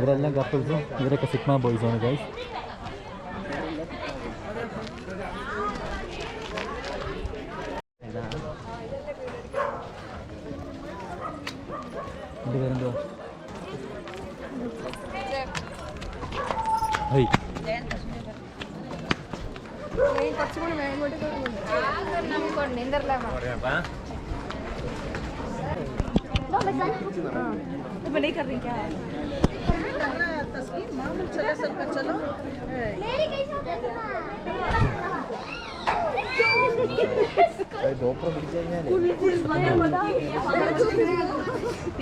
ഇവരെല്ലാം കപ്പിൾസും ഇവരൊക്കെ sigma ബോയ്സാണ് guys. എൻ്റെ പേരെന്തുവാ? ഹൈ नहीं कर रही क्या तस्वीर मामूल चलो सबका चलो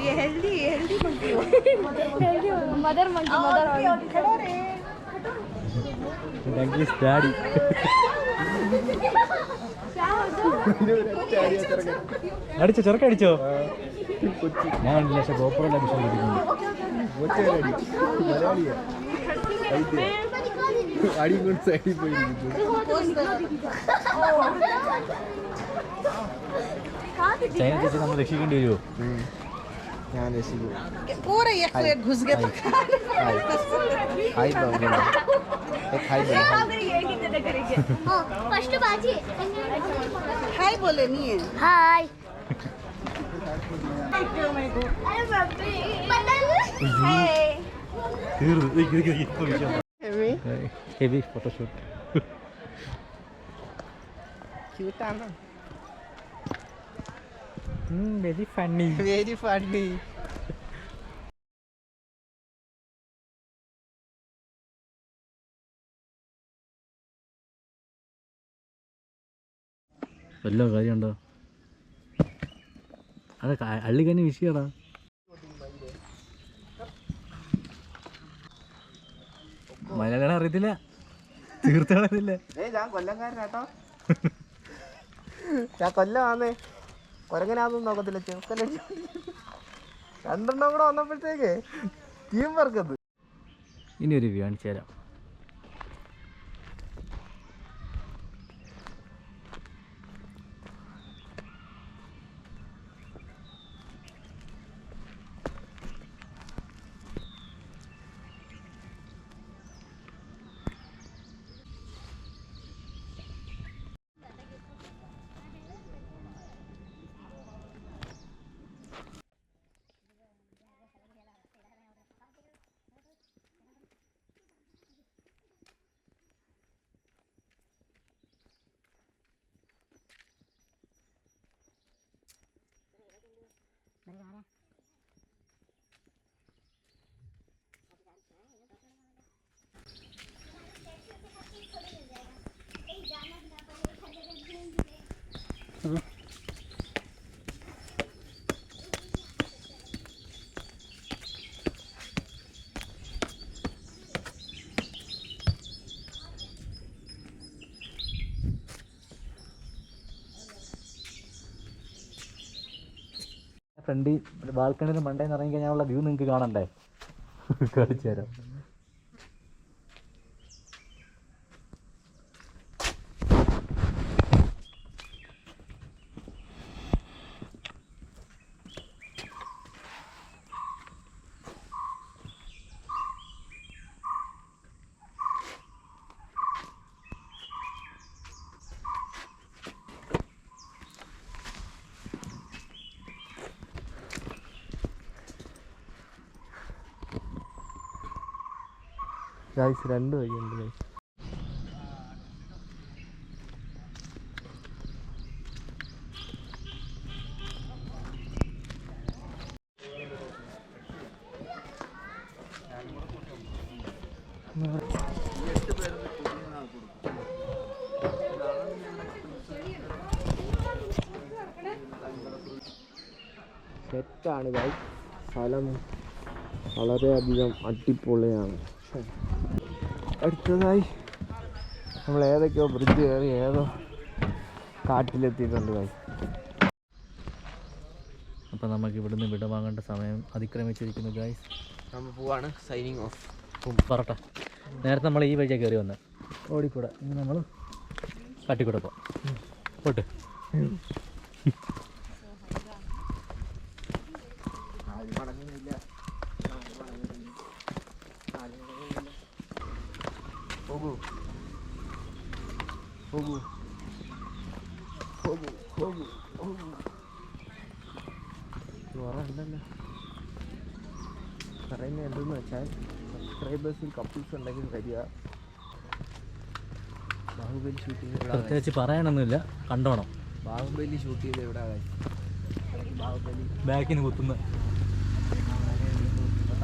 ये healthy monkey mother Monkey's daddy. അടിച്ചോ ചെറുക്ക അടിച്ചോ? ഞാൻ കണ്ടില്ല, പക്ഷെ ഗോപുരം ചൈന ചേച്ചി നമ്മൾ രക്ഷിക്കേണ്ടി വരുമോ? ഞാൻ രക്ഷിക്കും. पूरे एक से घुस गए हाय बोल एक हाय बोल हां फर्स्ट बाजी हाय बोले नहीं है हाय अरे बाप रे ഹെവി ഫോട്ടോഷൂട്ട്. ക്യൂട്ട് ആണ്. Very funny. Very funny. വല്ല കാര്യമുണ്ടോ? അതെ അള്ളിക്കന്നെ വിഷയടാ. മലയാളം അറിയത്തില്ല, തീർത്ഥാടനം അറിയില്ല. ഞാൻ കൊല്ലംകാരനാട്ടോ. ഞാൻ കൊല്ലമാന്നേ. കൊരങ്ങനാന്നും നോക്കത്തില്ല, ചെറുക്കല്ലേ. രണ്ടെണ്ണം കൂടെ വന്നപ്പോഴത്തേക്ക് ടീം വർക്കത്. ഇനി ഒരു വ്യൂ കാണിച്ചു തരാം. ഫ്രണ്ട് ബാൽക്കണിയിൽ മണ്ടേന്ന് ഇറങ്ങി കഴിഞ്ഞാൽ വ്യൂ നിങ്ങൾക്ക് കാണണ്ടേ? കാണിച്ചു തരാം. ഗൈസ് രണ്ട് വഴിയുണ്ട് ഗൈസ്. സെറ്റാണ് ഗൈസ്. സ്ഥലം വളരെയധികം അടിപൊളിയാണ്. അടുത്തതായി നമ്മൾ ഏതൊക്കെയോ ബ്രിഡ്ജ് കയറി ഏതോ കാട്ടിലെത്തിയിട്ടുണ്ട് ഗൈസ്. അപ്പോൾ നമുക്ക് ഇവിടുന്ന് വിട വാങ്ങേണ്ട സമയം അതിക്രമിച്ചിരിക്കുന്നു ഗൈസ്. നമ്മൾ പോവാണ്. Signing off. പറട്ടെ. നേരത്തെ നമ്മൾ ഈ വഴിയാണ് കയറി വന്നത്, ഓടിക്കൂടെ. ഇങ്ങനെ നമ്മൾ കാട്ടിക്കൂടെ പോട്ട്. ಹೋಗು ಹೋಗು ಹೋಗು ಹೋಗು. ജ്വര ഉണ്ടല്ലോ. പറയുന്നത് എന്തെന്ന് വെച്ചാൽ സബ്സ്ക്രൈബേഴ്സിൽ കപ്പിൾസ് ഉണ്ടെങ്കിൽ വരിക. ബാഹുബലി ഷൂട്ട് ചെയ്ത് പ്രത്യേകിച്ച് പറയാനൊന്നുമില്ല, കണ്ടോണം. ബാഹുബലി ഷൂട്ട് ചെയ്ത് എവിടെ ബാഹുബലി ബാക്കിന് കുത്തുന്ന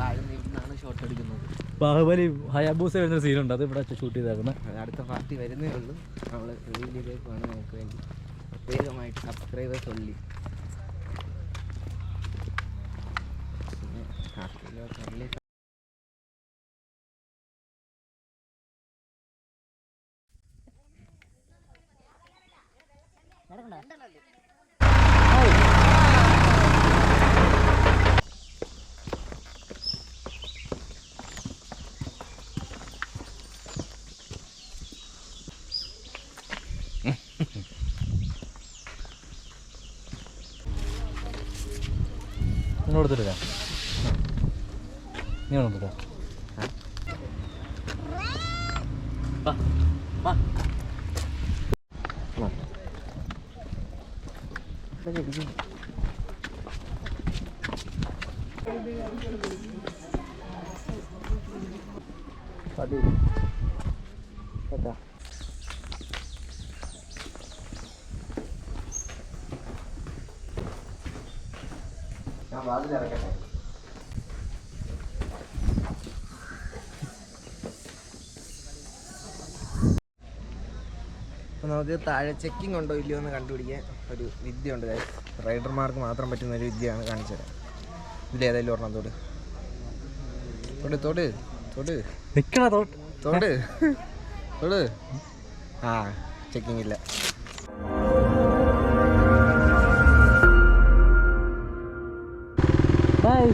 താഴെ നിന്നാണ് ഷോട്ട് എടുക്കുന്നത്. ബാഹുബലി ഹയാബൂസ വരുന്ന സീനുണ്ട്, അത് ഇവിടെ ഷൂട്ട് ചെയ്തേക്കുന്നത്. അടുത്ത പാർട്ടി വരുന്നേ ഉള്ളൂ. നമ്മൾ റിവീലിലേക്ക് വേണം നമുക്ക് വേണ്ടി പ്രത്യേകമായിട്ട് സബ്സ്ക്രൈബേഴ്സ് ഉള്ളി. പിന്നെ നിങ്ങൾ കൊടുത്തിട്ടില്ല, നീ കൊടുത്തിട്ടോ. അതെ കേട്ടാ. ഞാൻ വാതിലിറക്കട്ടെ. അപ്പോൾ നമുക്ക് താഴെ ചെക്കിംഗ് ഉണ്ടോ ഇല്ലയോ എന്ന് കണ്ടുപിടിക്കാൻ ഒരു വിദ്യ ഉണ്ട്. റൈഡർമാർക്ക് മാത്രം പറ്റുന്ന ഒരു വിദ്യയാണ് കാണിച്ചു തരാം. ഇതിലേതായാലും ഒരെണ്ണം തൊട് തൊട് തൊട് തൊട് നിൽക്കണ തൊട് തൊട്. ആ ചെക്കിംഗ് ഇല്ല. ബൈ.